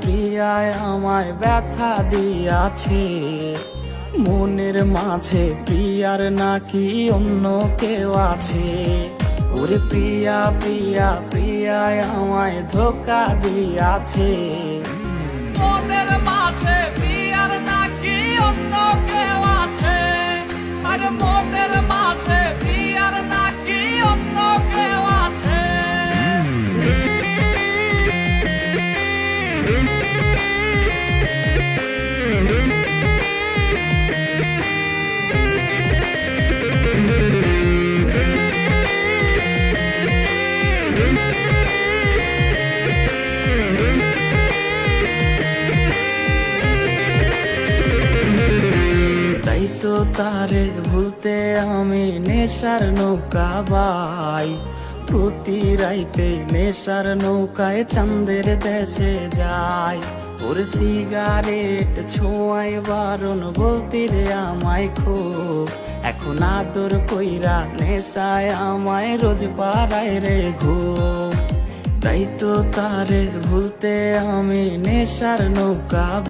প্রিয়ায় আমায় ব্যথা দিয়াছে। মনের মাঝে প্রিয়ার নাকি অন্য কেউ আছে। ওরে প্রিয়া প্রিয়া প্রিয়ায় আমায় ধোকা দিয়াছে। মনের মাঝে প্রিয়ার নাকি অন্য কেউ আছে। আর মনের মাঝে প্রিয়ার নাকি অন্য কেউ আছে। তাই তো তারে ভুলতে আমি নেশার নৌকা বাই। প্রতি রাইতে নেশার নৌকায় চাঁদের দেশে যাই। ওর সিগারেট ছোঁয়ায় বারণ বলতে রে আমায় খুব। এখন আদর কইরা নেশায় আমায় রোজ পাড়ায় রে ঘুম। তাই তো তারে ভুলতে আমি নেশার নৌকা